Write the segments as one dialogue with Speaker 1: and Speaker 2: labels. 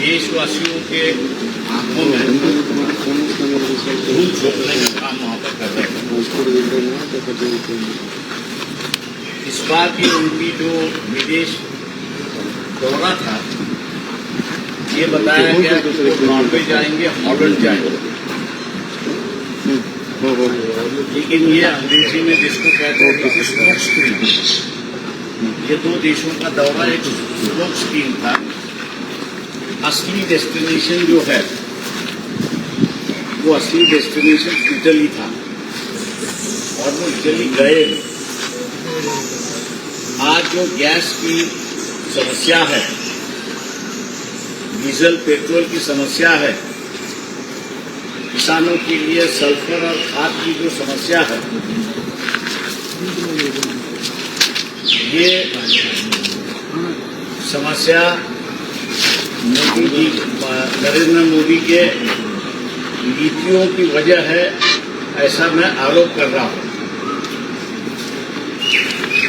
Speaker 1: देशवासियों के आंखों में धूल झोंकने का काम वहाँ पर कर रहे हैं। इस बार भी उनकी जो विदेश दौरा था, ये बताया गया कि वो नॉर्वे जाएंगे, हॉलैंड जाएंगे, लेकिन ये अंग्रेजी में जिसको कहते हैं कि स्मोक स्क्रीन, ये दो देशों का दौरा एक स्मोक स्क्रीन था। असली डेस्टिनेशन जो है वो असली डेस्टिनेशन इटली था और वो इटली गए। आज जो गैस की समस्या है, डीजल पेट्रोल की समस्या है, किसानों के लिए सल्फर और खाद की जो समस्या है, ये समस्या मोदी जी, नरेंद्र मोदी के नीतियों की वजह है, ऐसा मैं आरोप कर रहा हूँ।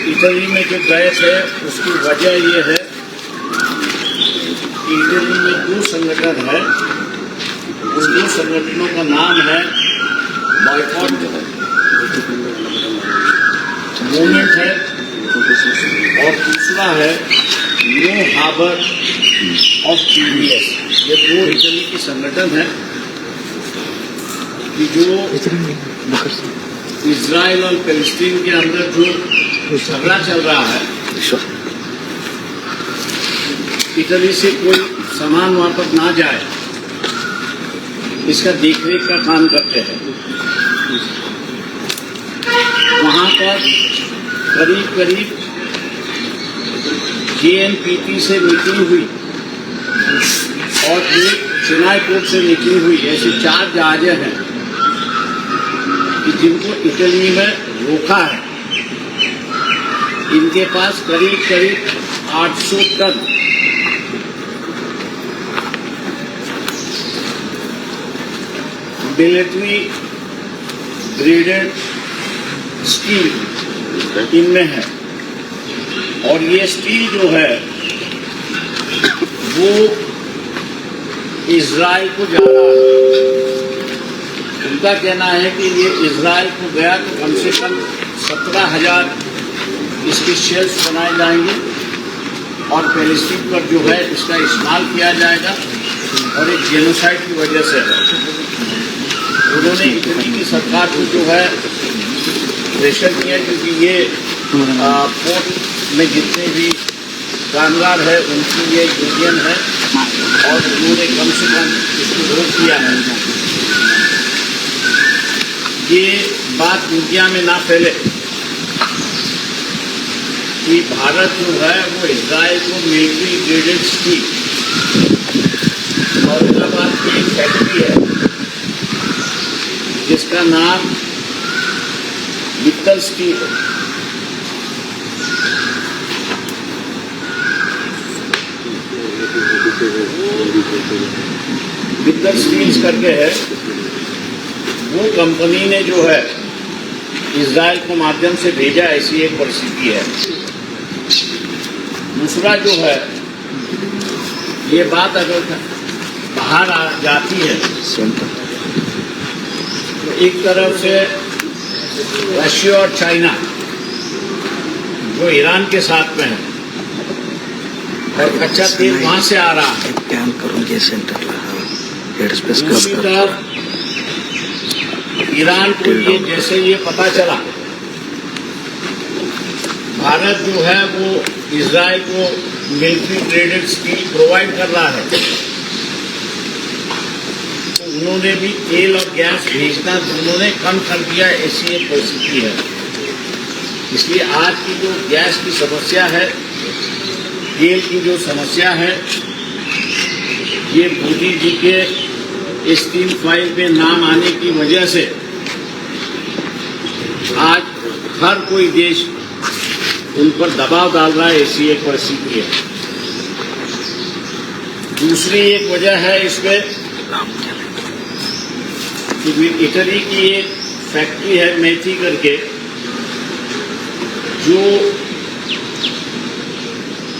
Speaker 1: इटली में जो गए थे उसकी वजह ये है कि इटली में दो संगठन है, उन दो संगठनों का नाम है बॉयकॉट मूवमेंट है और दूसरा है नो हार्बर ऑफ टीडीएस। ये दो इटली की संगठन है कि जो इजराइल और पैलेस्टीन के अंदर जो झगड़ा चल रहा है, इटली से कोई सामान वहां पर ना जाए, इसका देखरेख का काम करते हैं। वहां पर करीब करीब जेएनपीटी से निकली हुई और एक चेन्नई पोर्ट से निकली हुई ऐसी 4 जहाजें हैं कि जिनको इटली में रोका है। इनके पास करीब करीब 800 टन मिलिट्री ग्रेडेड स्टील इनमें है और ये स्टील जो है वो इजराइल को जा रहा है। उनका कहना है कि ये इजराइल को गया तो कम से कम 17,000 इसके शेल्स बनाए जाएंगे और पैलेस्टीन पर जो है इसका इस्तेमाल किया जाएगा और एक जेनोसाइड की वजह से है। उन्होंने इटली की सरकार को जो है प्रेशर किया क्योंकि ये पोर्ट में जितने भी कामगार है उनकी ये यूनियन है और उन्होंने कम से कम इसको रोक दिया है। ये बात दुनिया में ना फैले कि भारत जो है वो इजराइल को मिलिट्री ग्रेडेड स्टील, औरंगाबाद की एक फैक्ट्री है जिसका नाम मित्तल स्टील है। मित्तल स्टील्स करके है, वो कंपनी ने जो है इजराइल को माध्यम से भेजा, ऐसी एक परिस्थिति है। दूसरा जो है ये बात अगर बाहर आ जाती है तो एक तरफ से रशिया और चाइना जो ईरान के साथ में है और कच्चा तेल वहां से आ रहा है, दूसरी तरफ ईरान को ये जैसे ये पता चला भारत जो है वो इजराइल को मिलिट्री ग्रेडेड स्टील प्रोवाइड कर रहा है, तो उन्होंने भी तेल और गैस भेजना उन्होंने कम कर दिया। ऐसी एक परिस्थिति है। इसलिए आज की जो गैस की समस्या है, तेल की जो समस्या है, ये मोदी जी के इस 3 फाइल में नाम आने की वजह से आज हर कोई देश उन पर दबाव डाल रहा है। ऐसी एक परिस्थिति है। दूसरी एक वजह है इसमें कि इटली की एक फैक्ट्री है मेथी करके, जो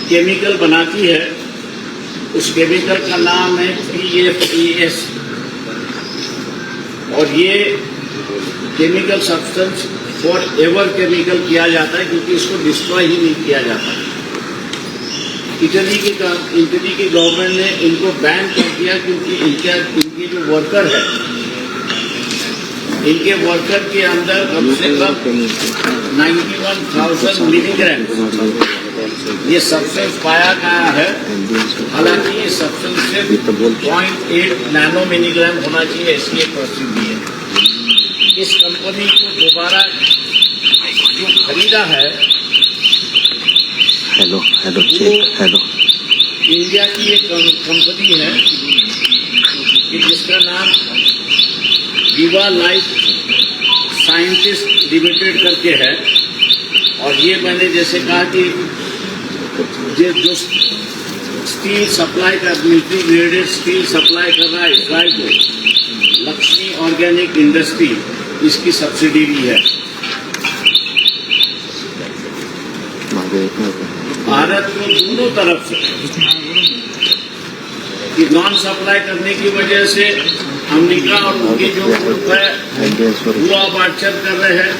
Speaker 1: केमिकल बनाती है उस केमिकल का नाम है PFES और ये chemical substance forever chemical किया जाता है क्योंकि इसको डिस्ट्रॉय ही नहीं किया जाता। इटली की गवर्नमेंट ने इनको बैन कर दिया क्योंकि इनके जो वर्कर है, इनके वर्कर के अंदर कम से कम 91,000 मिलीग्राम ये सब्सटेंस पाया गया है। हालांकि ये सब्सटेंस सिर्फ 0.8 नैनो मिलीग्राम होना चाहिए, ऐसी एक परिस्थिति है। इस कंपनी को दोबारा जो खरीदा है हेलो इंडिया की एक कंपनी है कि जिसका नाम विवा लाइफ साइंटिस्ट लिमिटेड करके है। और ये मैंने जैसे कहा कि ये जो स्टील सप्लाई का मिलिट्री ग्रेडेड स्टील सप्लाई कर रहा है इजराइल को, लक्ष्मी ऑर्गेनिक इंडस्ट्री इसकी सब्सिडरी है। भारत को दोनों तरफ से कि नॉन सप्लाई करने की वजह से अमेरिका और उनके जो ग्रुप है वो बातचीत कर रहे हैं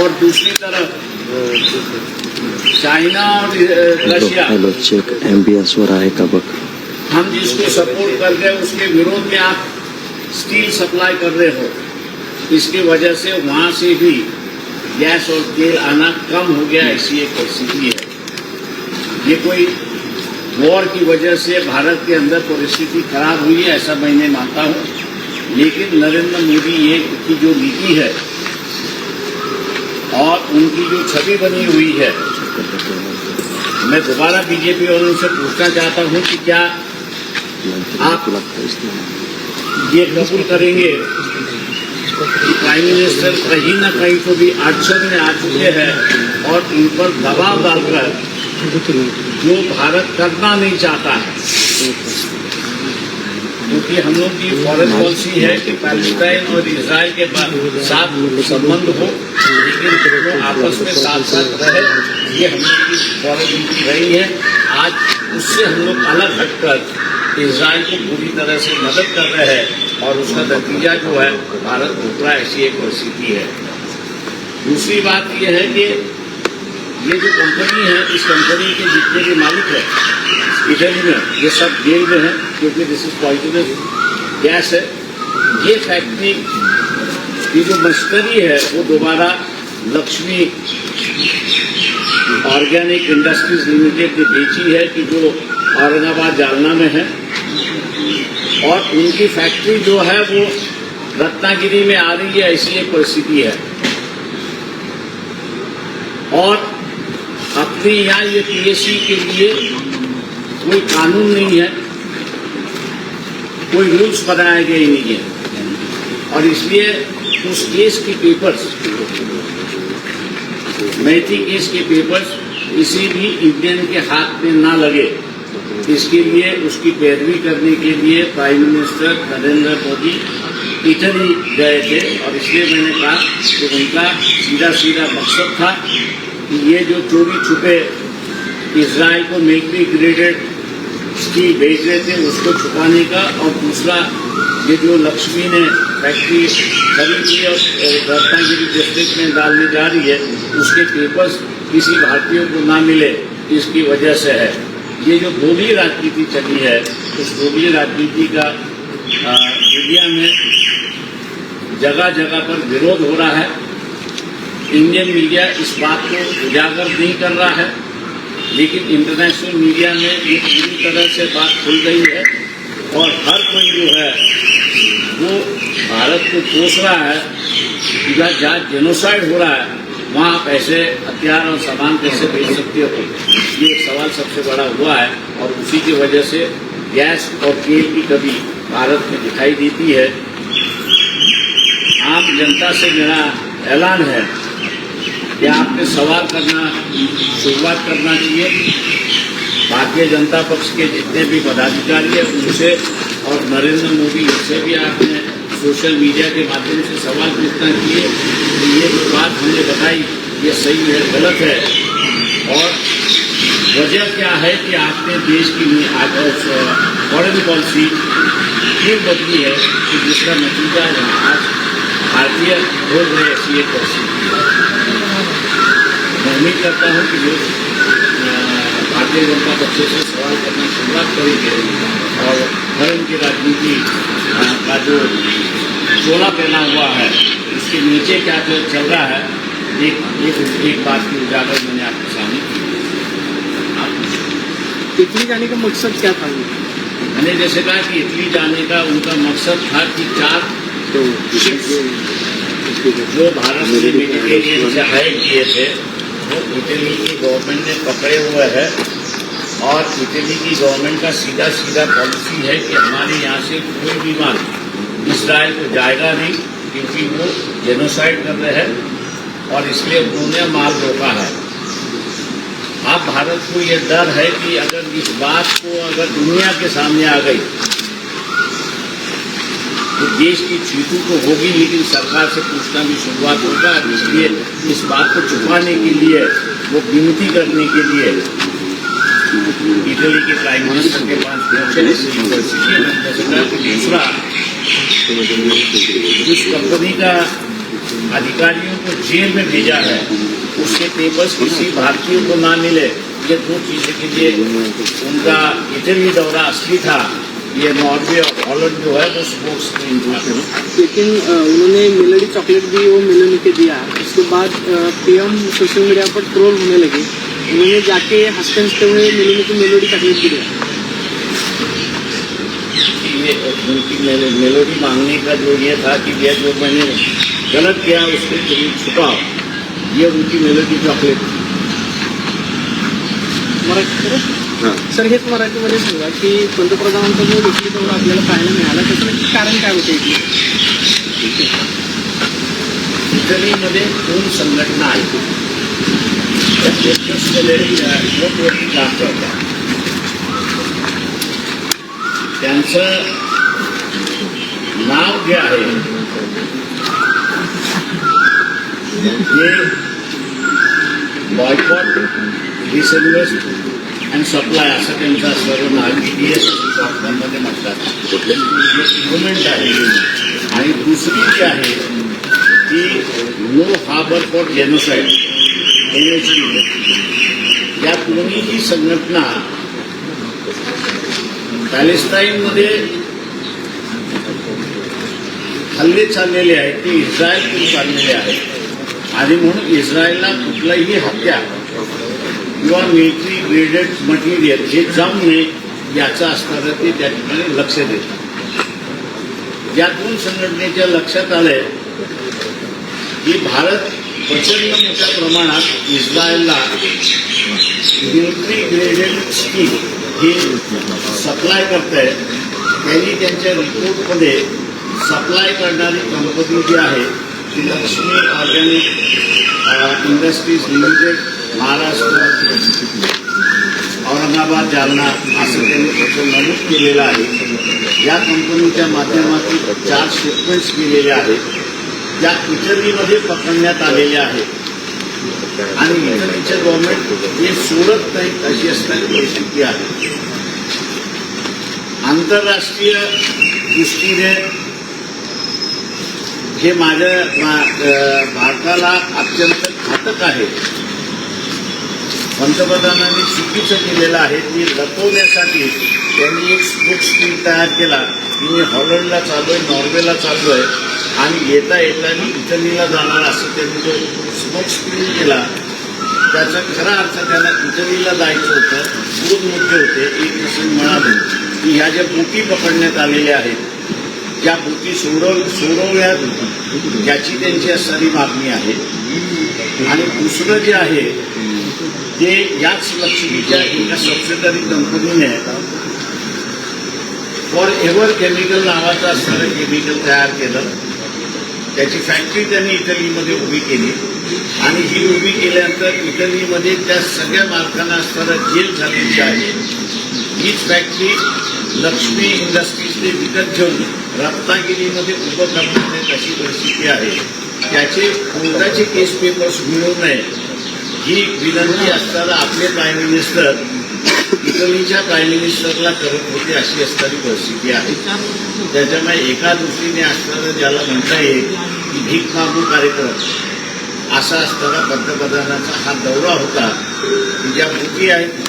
Speaker 1: और दूसरी तरफ चाइना और रशिया
Speaker 2: चेक एमबीएस हो रहा है कब
Speaker 1: हम जिसको सपोर्ट कर रहे हैं उसके विरोध में आप स्टील सप्लाई कर रहे हो, इसकी वजह से वहां से भी गैस और तेल आना कम हो गया। ऐसी एक परिस्थिति है। ये कोई वॉर की वजह से भारत के अंदर परिस्थिति खराब हुई है ऐसा मैं नहीं मानता हूँ, लेकिन नरेंद्र मोदी ये की जो नीति है और उनकी जो छवि बनी हुई है, मैं दोबारा बीजेपी वालों से पूछना चाहता हूँ कि क्या आप ये कबूल करेंगे कि प्राइम मिनिस्टर कहीं न कहीं तो भी अड़चन में आ चुके हैं और इन पर दबाव डालकर जो भारत करना नहीं चाहता है, क्योंकि हम लोग की फॉरेन पॉलिसी है कि पैलेस्टाइन और इजराइल के साथ संबंध हो, लेकिन दोनों आपस में साथ साथ रहे, ये हम लोग की फॉरेन नीति रही है। आज उससे हम लोग अलग हटकर इजराइल को पूरी तरह से मदद कर रहे हैं और उसका नतीजा जो है भारत भुगत रहा है, ऐसी एक परिस्थिति है। दूसरी बात यह है कि ये जो कंपनी है, इस कंपनी के जितने भी मालिक है इटली में, ये सब जेल में है क्योंकि दिस इज पॉइजनस गैस है। ये फैक्ट्री की जो मशीनरी है वो दोबारा लक्ष्मी ऑर्गेनिक इंडस्ट्रीज लिमिटेड ने बेची है कि जो औरंगाबाद जालना में है, और उनकी फैक्ट्री जो है वो रत्नागिरी में आ रही है, ऐसी एक परिस्थिति है। और अपने यहाँ ये पीएससी के लिए कोई कानून नहीं है, कोई रूल्स बनाए गए नहीं है, और इसलिए उस केस के पेपर्स, मैथी केस के पेपर्स किसी भी इंडियन के हाथ में ना लगे, इसके लिए उसकी पैरवी करने के लिए prime minister Narendra Modi Italy गए थे। और इसलिए मैंने कहा कि उनका सीधा मकसद था कि ये जो चोरी छुपे इजराइल को मिलिट्री ग्रेडेड स्टील भेज रहे थे उसको छुपाने का, और दूसरा ये जो लक्ष्मी ने फैक्ट्री खरीदी और रत्नागिरी डिस्ट्रिक्ट में डालने जा रही है उसके पेपर्स किसी भारतीय को ना मिले, इसकी वजह से है। ये जो दोहरी राजनीति चली है, उस दोहरी राजनीति का मीडिया में जगह जगह पर विरोध हो रहा है। इंडियन मीडिया इस बात को उजागर नहीं कर रहा है, लेकिन इंटरनेशनल मीडिया में ये पूरी तरह से बात खुल गई है और हर कोई जो है वो भारत को कोस रहा है कि जहाँ जेनोसाइड हो रहा है वहाँ आप ऐसे हथियार और सामान कैसे भेज सकते हो, ये एक सवाल सबसे बड़ा हुआ है। और उसी की वजह से गैस और तेल की कमी भारत में दिखाई देती है। आम जनता से मेरा ऐलान है कि आपने सवाल करना शुरुआत करना चाहिए। भारतीय जनता पक्ष के जितने भी पदाधिकारी हैं उनसे और नरेंद्र मोदी से भी आपने सोशल मीडिया के माध्यम से सवाल पूछना चाहिए कि ये जो बात हमने बताई ये सही है गलत है, और वजह क्या है कि आपने देश की फॉरेन पॉलिसी क्यों बदली है कि जिसका नतीजा आज भारतीय हो गए ऐसी एक परिस्थिति है। मैं उम्मीद करता हूँ कि लोग भारतीय जनता पक्ष से सवाल करना शुरुआत करेंगे और धर्म की राजनीति का जो चोला पहना हुआ है उसके नीचे क्या चल रहा है एक बात की उजागर मैंने आपके सामने की।
Speaker 3: इटली जाने का मकसद क्या था?
Speaker 1: मैंने जैसे कहा कि इटली जाने का उनका मकसद था कि 4 शिप्स जो भारत से मेडिटेरियन से हायर किए थे वो इटली की गवर्नमेंट ने पकड़े हुए हैं और इटली की गवर्नमेंट का सीधा पॉलिसी है कि हमारे यहाँ से कोई भी माल इजराइल को जाएगा नहीं क्योंकि वो जेनोसाइड कर रहे हैं और इसलिए उन्होंने माल रोका है। अब भारत को ये डर है कि अगर इस बात को अगर दुनिया के सामने आ गई तो देश की चीटू तो होगी लेकिन सरकार से पूछना भी शुरुआत होगा। इसलिए इस बात को छुपाने के लिए वो विनती करने के लिए इटली के प्राइम मिनिस्टर के पास दूसरा उस कंपनी का अधिकारियों को जेल में भेजा है उसके पेपर्स किसी भारतीय को ना मिले। ये 2 चीज़ों के लिए उनका इटली दौरा असली था। ये नॉर्वे और हॉलैंड जो है वो स्पोर्ट्स स्क्रीन था।
Speaker 3: लेकिन उन्होंने मेलोडी चॉकलेट भी वो मेलोडी के दिया। उसके बाद पीएम सोशल मीडिया पर ट्रोल होने लगे। उन्होंने जाके हंसते हंसते हुए मेलोडी को मेलोडी चॉकलेट भी दिया।
Speaker 1: ये उनकी मेलोडी मांगने का जो ये था कि ये जो मैंने गलत किया उसको तुम छुपाओ, ये उनकी मेलोडी चॉकलेट थी।
Speaker 3: मराठी सर हेच मराठीमध्ये सांगा की पंतप्रधानांचा जो इटली दौरा आपल्याला पाहायला मिळाला त्याचं कारण काय होतं?
Speaker 1: इटलीमध्ये 2 संघटना आहेत मोठमोठी काम करतात। त्यांचं नाव जे आहे ते बॉयकॉट डिसइन्व्हेस्ट अँड सप्लाय असं त्यांचं सर्व नाव BDS मध्ये म्हणतात। इम्प्लिमेंट आहे आणि दुसरी जी आहे ती no harbour for genocide NHD। या दोन्हीची संघटना पॅलेस्टाईनमध्ये हल्ले चाललेले आहेत ते इस्रायलकडून चाललेले आहेत आणि म्हणून इस्रायलला कुठलाही हत्या किंवा मिलिटरी ग्रेडेड मटेरियल हे जाऊ नये याचं असणारं ते त्या ठिकाणी लक्ष देतात। या 2 संघटनेच्या लक्षात आलंय की भारत प्रचंड मोठ्या प्रमाणात इस्रायलला मिलिटरी ग्रेडेड स्टील हे सप्लाय करत आहे। त्यांनी त्यांच्या रिपोर्टमध्ये सप्लाय करणारी कंपनी जी आहे ती Lakshmi organic industries limited Maharashtra Aurangabad Jalna असं त्यांनी त्याचं नमूद केलेलं आहे। या कंपनीच्या माध्यमातून 4 शिपमेंट्स केलेले आहेत ज्या इटलीमध्ये पकडण्यात आलेल्या आहेत आणि इटलीचे गव्हर्नमेंट हे सोडत नाहीत अशी असणारी परिस्थिती आहे। आंतरराष्ट्रीय दृष्टीने हे भारताला अत्यंत घातक आहे। पंतप्रधानांनी चुकीचं केलेलं आहे ती लपवण्यासाठी त्यांनी एक स्पोर्ट स्क्रीन तयार केला की मी हॉलंडला चाललोय, नॉर्वेला चाललोय आणि येता मी इटलीला जाणार असं त्यांनी जो स्पोर्ट स्क्रीन केला त्याचा खरा अर्थ त्याला इटलीला जायचं होतं। 2 मुद्दे होते। एक असं म्हणाले की ह्या ज्या बोटी पकडण्यात आलेल्या आहेत ज्या बोटी सोडवण्यात याची त्यांची असणारी मागणी आहे आणि दुसरं जे आहे ते याच लक्ष्मीच्या एका सबसिडरी कंपनीने फॉर एव्हर केमिकल नावाचं असणारं केमिकल तयार केलं। त्याची फॅक्टरी त्यांनी इटलीमध्ये उभी केली आणि ही उभी केल्यानंतर इटलीमध्ये त्या सगळ्या मालकांना असणारं जेल झालेली आहे। हीच फॅक्टरी लक्ष्मी इंडस्ट्रीजने विकत घेऊन रत्नागिरीमध्ये उभं करण्यात अशी परिस्थिती आहे। त्याचे कोर्टाचे केस पेपर्स मिळू नये ही विनंती असताना आपले प्राईम मिनिस्टर इटलीच्या प्राईम मिनिस्टरला करत होते अशी असणारी परिस्थिती आहे. त्याच्यामुळे एका दृष्टीने असताना ज्याला म्हणता येईल की भीक मागू कार्यक्रम असा असताना पंतप्रधानांचा हा दौरा होता की ज्या मुली आहेत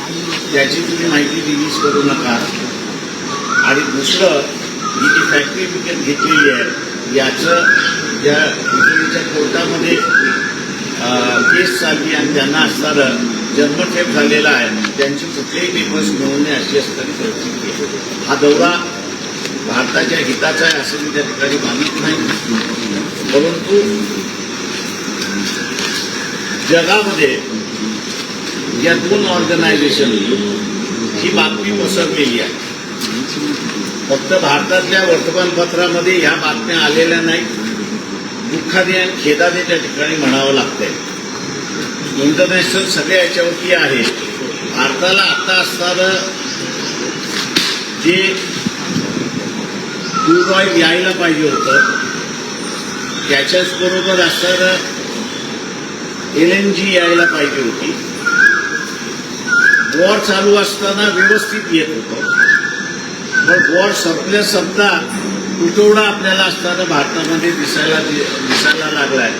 Speaker 1: त्याची तुम्ही माहिती रिलीज करू नका. आणि दुसरं ही जी फॅक्टरी विकत घेतलेली आहे याचं ज्या इटलीच्या कोर्टामध्ये केस चालली आणि त्यांना असणारं जन्मठेप झालेला आहे त्यांचे कुठलेही पेपर्स मिळवू नये अशी असणारी परिस्थिती आहे. हा दौरा भारताच्या हिताचा आहे असं मी त्या ठिकाणी मानत नाही. परंतु जगामध्ये या दोन ऑर्गनायझेशन ही बातमी पसरलेली आहे. फक्त भारतातल्या वर्तमानपत्रामध्ये ह्या बातम्या आलेल्या नाहीत. दुःखाने आणि खेदाने त्या ठिकाणी म्हणावं लागतंय. इंटरनॅशनल सगळ्या याच्यावरती आहे. भारताला आता असणारं जे क्रूड ऑइल यायला पाहिजे होतं त्याच्याच बरोबर असणारं LNG यायला पाहिजे होती. वॉर चालू असताना व्यवस्थित येत होतं पण वॉर संपता तुटवडा आपल्याला असताना भारतामध्ये दिसायला लागलाय.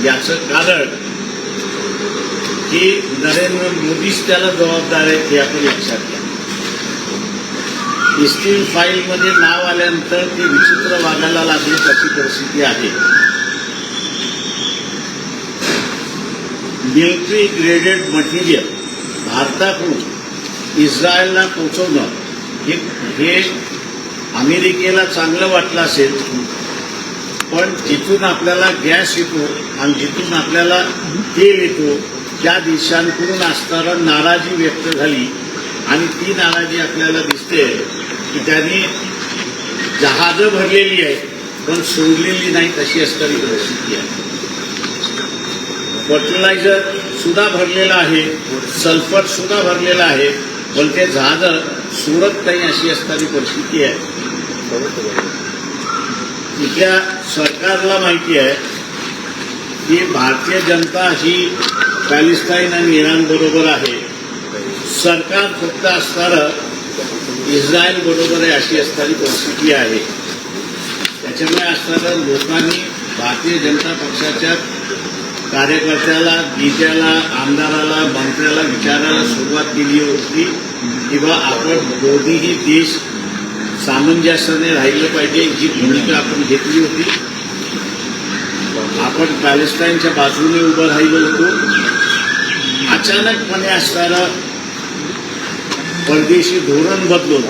Speaker 1: याचं कारण की नरेंद्र मोदीच त्याला जबाबदार आहेत हे आपण लक्षात घ्या. इस्टील फाईलमध्ये नाव आल्यानंतर ते विचित्र वागायला लागले अशी परिस्थिती आहे. मिलिटरी ग्रेडेड मटेरियल भारताकडून इस्रायलला पोहोचवणं हे अमेरिकेला चांगलं वाटलं असेल पण जिथून आपल्याला गॅस येतो आणि जिथून आपल्याला तेल येतो त्या देशांकडून असताना नाराजी व्यक्त झाली आणि ती नाराजी आपल्याला दिसते की त्यांनी जहाजं भरलेली आहेत पण सोडलेली नाही तशी असणारी परिस्थिती आहे. फर्टिलायझर सुद्धा भरलेलं आहे, सल्फर सुद्धा भरलेलं आहे पण ते जहाजं सोडत नाही अशी असणारी परिस्थिती आहे. इथल्या सरकारला माहिती आहे की भारतीय जनता ही पॅलेस्टाईन आणि इराण बरोबर आहे. सरकार फक्त असणारं इस्रायल बरोबर आहे अशी असणारी परिस्थिती आहे. त्याच्यामुळे असणारं लोकांनी भारतीय जनता पक्षाच्या कार्यकर्त्याला, नेत्याला, आमदाराला, मंत्र्याला विचारायला सुरुवात केली होती की बा आपण दोन्हीही देश सामंजस्याने राहिलं पाहिजे. जी भूमिका आपण घेतली होती आपण पॅलेस्टाईनच्या बाजूने उभं राहिलो होतो. अचानकपणे असणारं परदेशी धोरण बदलून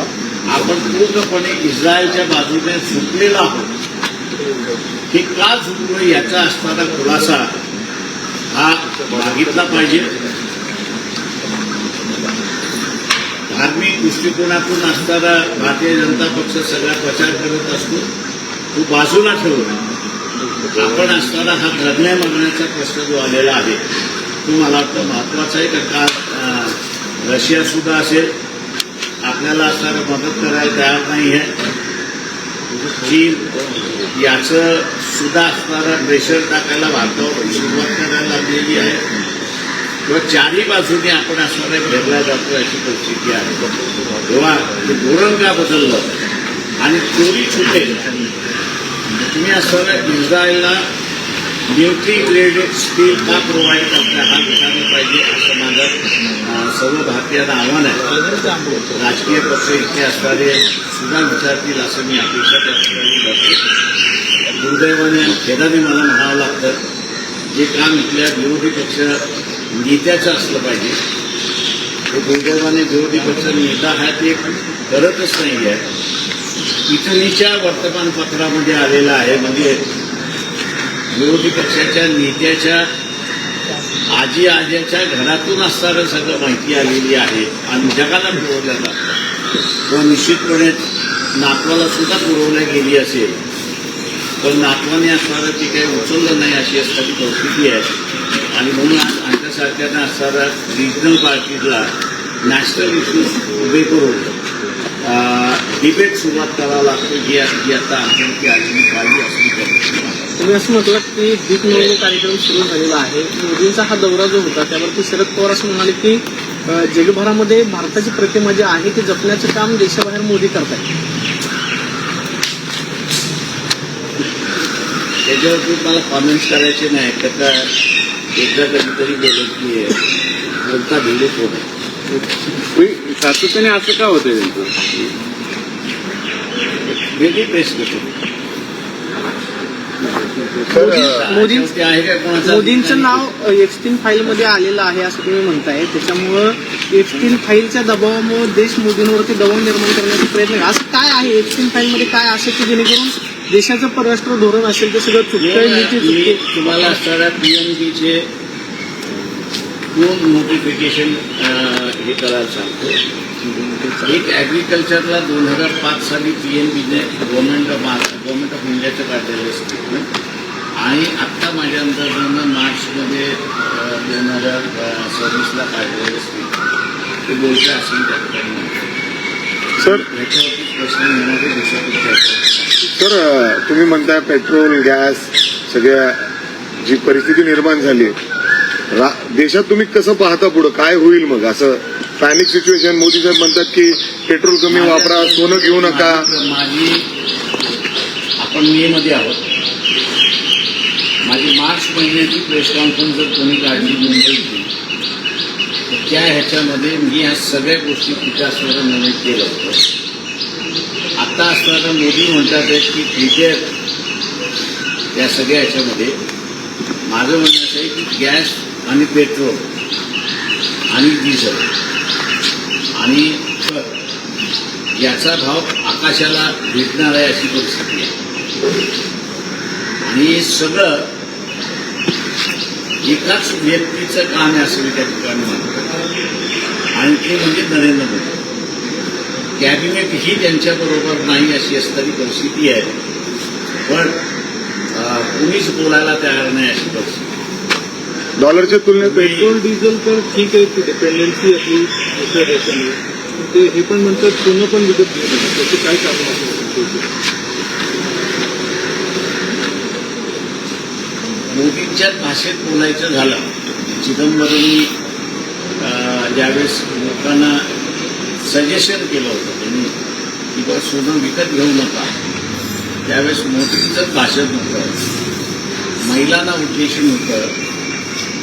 Speaker 1: आपण पूर्णपणे इस्रायलच्या बाजूने झुकलेलो आहोत. हे का झुकलो याचा असणारा खुलासा हा मागितला पाहिजे. धार्मिक दृष्टिकोनातून असणारा भारतीय जनता पक्ष सगळा प्रचार करत असतो तो बाजूला ठेवून आपण असणारा हा धरण्या मागण्याचा प्रश्न जो आलेला आहे तो मला वाटतं महत्वाचा आहे. का रशिया सुद्धा असेल आपल्याला असणारं मदत करायला तयार नाही आहे. चीन याचं सुद्धा असणारं प्रेशर टाकायला भारतावर सुरुवात करायला लागलेली आहे किंवा चारही बाजूने आपण असणाऱ्या घेरला जातो अशी परिस्थिती आहे. तेव्हा हे धोरण का बदललं आणि चोरी छुटे तुम्ही असणाऱ्या इस्रायलला मिलिटरी ग्रेडेड स्टील का प्रोव्हाइड करता हा विचारलं पाहिजे असं माझं सर्व भारतीयांना आव्हान आहे. राजकीय पक्ष इथे असणारे सुद्धा विचारतील असं मी अपेक्षा त्या ठिकाणी करतो. दुर्दैवाने आणि खेदाने मला म्हणावं लागतं जे काम इथल्या विरोधी पक्ष नेत्याचं असलं पाहिजे ते दुर्दैवाने विरोधी पक्ष नेता हा ते करतच नाही आहे. इटलीच्या वर्तमानपत्रामध्ये आलेलं आहे म्हणजे विरोधी पक्षाच्या नेत्याच्या आजी आज्याच्या घरातून असणारं सगळं माहिती आलेली आहे आणि जगाला पुरवल्या जातं किंवा निश्चितपणे नातवाला सुद्धा पुरवल्या गेली असेल पण नातवाने असणारं ते काही उचललं नाही अशी असणारी परिस्थिती आहे. आणि म्हणून आज आमच्यासारख्यांना असणाऱ्या रिजनल पार्टीजला नॅशनल इश्यूज उभे करून डिबेट सुरुवात करावा लागतो जी आता आमच्यावरती आलेली पाहिजे असली
Speaker 3: तुम्ही असं म्हटलं की दीप नवमी कार्यक्रम सुरू झालेला आहे. मोदींचा हा दौरा जो होता त्यावरती शरद पवार असं म्हणाले की जगभरामध्ये भारताची प्रतिमा जी आहे ती जपण्याचं काम देशाबाहेर मोदी करतायत.
Speaker 1: त्याच्यावरती मला कॉमेंट्स करायचे नाही. त्याचा एकदा कधीतरी बोलत की बोलता भिलेच होत
Speaker 4: सातत्याने असं का होतंय त्यांचं?
Speaker 1: वेगळी प्रेस करतो.
Speaker 3: मोदींचं नाव एप्स्टीन फाईलमध्ये आलेलं आहे असं तुम्ही म्हणताय. त्याच्यामुळं एप्स्टीन फाईलच्या दबावामुळे देश मोदींवरती दबाव निर्माण करण्याचा प्रयत्न आहे. असं काय आहे एप्स्टीन फाईलमध्ये काय असेल की जेणेकरून देशाचं परराष्ट्र धोरण असेल ते सगळं चुकतंय?
Speaker 1: तुम्हाला असणाऱ्या PNBचे 2 नोटिफिकेशन हे करायला सांगतो. एक ॲग्रिकल्चरला 2005 साली PNBने गव्हर्नमेंट ऑफ इंडियाचं काढलेलं स्टेटमेंट आणि आत्ता माझ्या अंतर्गत मार्चमध्ये 2026ला काढलेलं स्टेटमेंट ते बोलतं असेल त्या ठिकाणी.
Speaker 5: सर
Speaker 1: ह्याच्यावरती प्रश्न येणारे देशात.
Speaker 5: सर तुम्ही म्हणताय पेट्रोल गॅस सगळ्या जी परिस्थिती निर्माण झाली देशात तुम्ही कसं पाहता पुढं काय होईल मग असं पॅनिक सिच्युएशन? मोदी साहेब म्हणतात की पेट्रोल कमी वापरा, सोनं घेऊ नका.
Speaker 1: आपण मे मध्ये आहोत. माझी मार्च महिन्याची प्रेस कॉन्फरन्स जर कोणी काढली मुंबईची तर त्या ह्याच्यामध्ये मी ह्या सगळ्या गोष्टी पिकासवर नमूद केलं होतं. आता असताना मोदी म्हणतात की प्रिपेअर या सगळ्या ह्याच्यामध्ये माझं म्हणणं असं आहे की गॅस आणि पेट्रोल आणि डिझेल आणि याचा भाव आकाशाला भेटणार आहे अशी परिस्थिती आहे. आणि सगळं एकाच व्यक्तीचं काम आहे असं मी त्या ठिकाणी म्हणतो आणि ते म्हणजे नरेंद्र मोदी. कॅबिनेट ही त्यांच्याबरोबर नाही अशी असणारी परिस्थिती आहे. पण कुणीच बोलायला तयार नाही अशी परिस्थिती.
Speaker 5: डॉलरच्या तुलनेत
Speaker 4: पेट्रोल डिझेल तर ठीक आहे, ती डिपेंडन्सी आपली दुसऱ्या देशाने ते हे पण म्हणतात सोनं पण विकत घेतात. त्याचे काय कारण असेल?
Speaker 1: मोदींच्याच भाषेत बोलायचं झालं. चिदंबरमनी ज्यावेळेस लोकांना सजेशन केलं होतं त्यांनी की बा सोनं विकत घेऊ नका त्यावेळेस मोदींचंच भाषण होतं. महिलांना उद्देशून होतं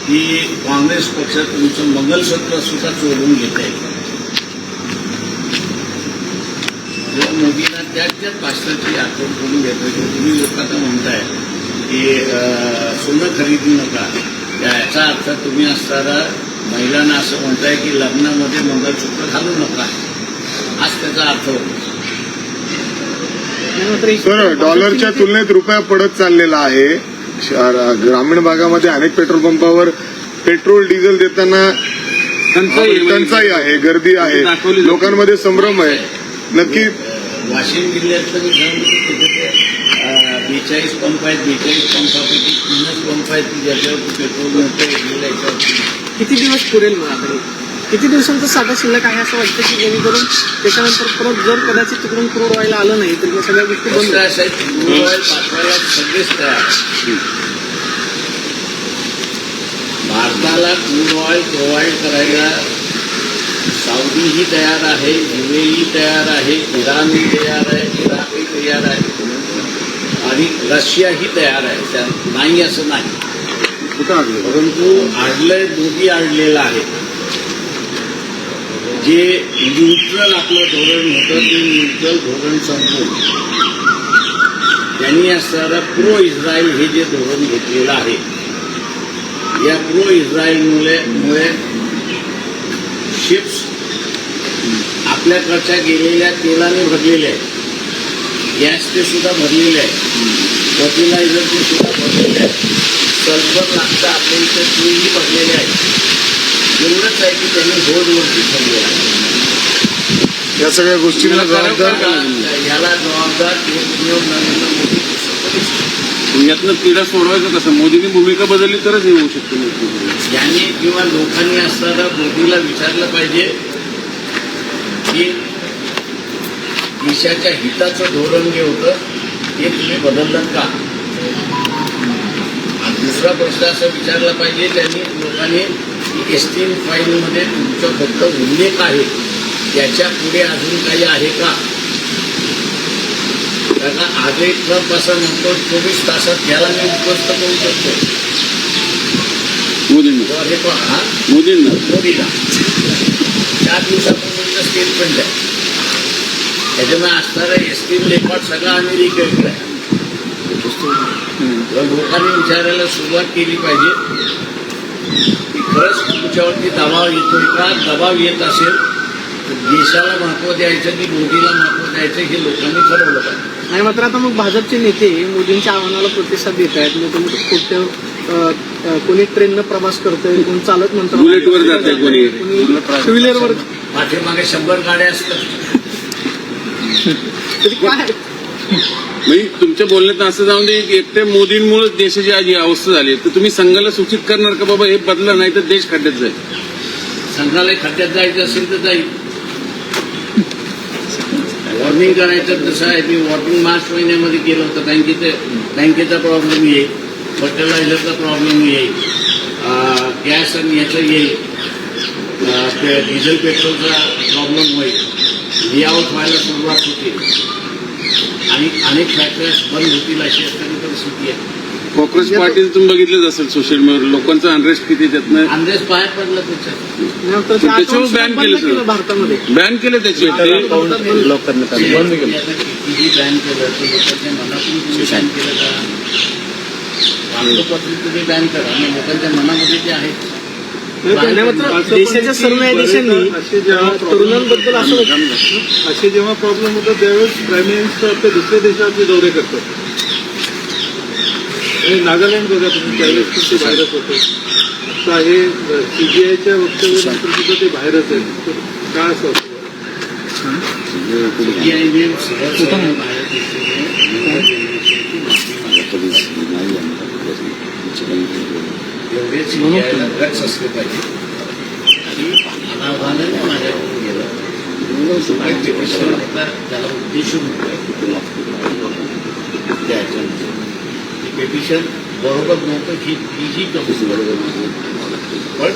Speaker 1: की काँग्रेस पक्ष तुमचं मंगलसूत्र सुद्धा चोरून घेत आहे. जेव्हा मोदींना त्याच भाषणाची आठवण करून घेतोय की तुम्ही लोकांना म्हणताय की सोनं खरेदी नका याचा अर्थ तुम्ही असताना महिलांना असं म्हणताय की लग्नामध्ये मंगलसूत्र घालू नका हाच त्याचा अर्थ होतो.
Speaker 5: सर डॉलरच्या तुलनेत रुपया पडत चाललेला आहे. ग्रामीण भागामध्ये अनेक पेट्रोल पंपावर पेट्रोल डिझेल देताना टंचाई आहे, गर्दी आहे, लोकांमध्ये संभ्रम आहे. नक्की
Speaker 1: वाशिम जिल्ह्यातलं मी सांगतो तिथे 42 पंप आहेत. 42 पंपापैकी 3च पंप आहेत की ज्याच्यावरती पेट्रोल मिळतं.
Speaker 3: किती दिवस पुरेल मग आता? किती दिवसांचा साठा शिल्लक आहे असं वाटतं की जेणेकरून त्याच्यानंतर परत जर कदाचित तिकडून क्रूड ऑइल आलं नाही तर मग सगळ्या गोष्टी बंद
Speaker 1: होईल. क्रूड ऑइल पाठवायला सगळेच तयार. भारताला क्रूड ऑइल प्रोव्हाइड करायला सौदीही तयार आहे, UAE तयार आहे, इराणही तयार आहे, इराकही तयार आहे आणि रशियाही तयार आहे. त्या नाही असं नाही. परंतु आडलंय मोदी आडलेलं आहे. जे न्यूट्रल आपलं धोरण होतं ते न्यूट्रल धोरण संपवून त्यांनी असणारा प्रो इस्रायल हे जे धोरण घेतलेलं आहे या प्रो इस्रायलमुळे शिप्स आपल्याकडच्या गेलेल्या तेलाने भरलेले आहेत, गॅसचे सुद्धा भरलेले आहे, फर्टिलायझरचे सुद्धा भरलेले आहे, सल्फर लागतं आपल्या इथं तेही भरलेले आहे. एवढंच आहे की त्यांनी रोडवरती ठरलेलं आहे.
Speaker 5: या सगळ्या गोष्टींना जबाबदार
Speaker 1: याला जबाबदार नरेंद्र मोदी.
Speaker 4: यातनं तिढा सोडवायचं कसं? मोदींनी भूमिका बदलली तरच हे होऊ शकतं.
Speaker 1: यांनी किंवा लोकांनी असताना मोदीला विचारलं पाहिजे की देशाच्या हिताचं धोरण जे होतं ते तुम्ही बदललं का? दुसरा प्रश्न असा विचारला पाहिजे त्यांनी लोकांनी की एसटी फाईलमध्ये तुमचा फक्त उल्लेख आहे, याच्या पुढे अजून काही आहे का? कारण आज एक ट्रम्प असं म्हणतो 24 तासात याला मी उद्ध्वस्त करू शकतो. हे पहा, मोदीला 4 दिवसापूर्वीचं स्टेटमेंट आहे. त्याच्यामुळे असणारा एसटी रेकॉर्ड सगळा अमेरिकेकडे आहे. लोकांनी विचारायला सुरुवात केली पाहिजे की खरंच तुमच्यावरती दबाव येतोय का? दबाव येत असेल तर देशाला महत्व द्यायचं की मोदीला महत्व द्यायचं हे लोकांनी ठरवलं पाहिजे.
Speaker 3: आणि मात्र आता मग भाजपचे नेते मोदींच्या आव्हानाला प्रतिसाद देत आहेत. मग कुठे कोणी ट्रेननं प्रवास करतोय, कोणी चालत म्हणतो,
Speaker 6: बुलेटवर जाते, कोणी
Speaker 3: टू व्हीलरवर.
Speaker 1: पाठीमागे 100 गाड्या असतात.
Speaker 3: तरी काय
Speaker 6: म्हणजे तुमच्या बोलण्यात असं जाऊन दे की एकट्या मोदींमुळेच देशाची आज ही अवस्था झाली, तर तुम्ही संघाला सूचित करणार का बाबा हे बदला, नाही तर देश खड्ड्यात जाईल?
Speaker 1: संघाला खड्ड्यात जायचं असेल तर जाईल. वॉर्निंग करायचं तसं आहे. मी वॉर्निंग मार्च महिन्यामध्ये केलं होतं. बँकेचा प्रॉब्लेम येईल, फर्टिलायझरचा प्रॉब्लेम येईल, गॅस आणि याचं येईल, डिझेल पेट्रोलचा प्रॉब्लेम होईल, लेआउट व्हायला सुरुवात होते आणि अनेक फॅक्टरीज बंद होतील अशी असणारी परिस्थिती आहे.
Speaker 6: काँग्रेस पार्टी तुम्ही बघितलंच असेल सोशल मीडियावर, लोकांचा अनरेस्ट किती त्यातनं
Speaker 1: अंदाज बाहेर पडला त्याच्यात.
Speaker 6: त्याच्यावर बॅन केलं,
Speaker 3: भारतामध्ये
Speaker 6: बॅन केलं त्याच्यावर.
Speaker 2: ब्लॉक करण्यात आले.
Speaker 1: किती बॅन केलं तर लोकांच्या मनातून तुम्ही बॅन केलं का? कागदपत्र तुम्ही बॅन करा आणि लोकांच्या मनामध्ये ते आहे.
Speaker 3: मात्र देशाच्या सर्व न्यायाधीशांनी तरुणांबद्दल असं
Speaker 4: असे जेव्हा प्रॉब्लेम होतात त्यावेळेस प्राईम मिनिस्टर आपल्या दुसऱ्या देशातले दौरे करतात. आणि नागालँड बघा तुम्ही, त्यावेळेस पण ते बाहेरच होते. आता हे सीबीआयच्या वक्तव्यानंतर सुद्धा ते बाहेरच आहे. तर काय असं होतं?
Speaker 1: एवढेच गट्स असले पाहिजे. आणि अनावधानाने माझ्याकडून गेलं त्याला उद्देशून पेटिशन बरोबर नव्हतं ही कमी पण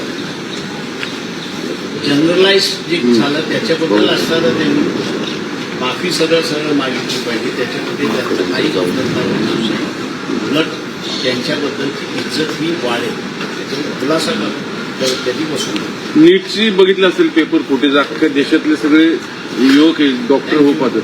Speaker 1: जनरलाइज जे झालं त्याच्याबद्दल असताना त्यांनी माफी सरळ मागितली पाहिजे. त्याच्यामध्ये त्यांचं काहीच अवघडणार नाही. उलट त्यांच्याबद्दलची इज्जत ही वाढेल. त्याच्यामुळे खुलासा कधीपासून
Speaker 6: नीटची बघितलं असेल पेपर फुटेज, अख्ख्या देशातले सगळे युवक डॉक्टर होऊ पाहतात.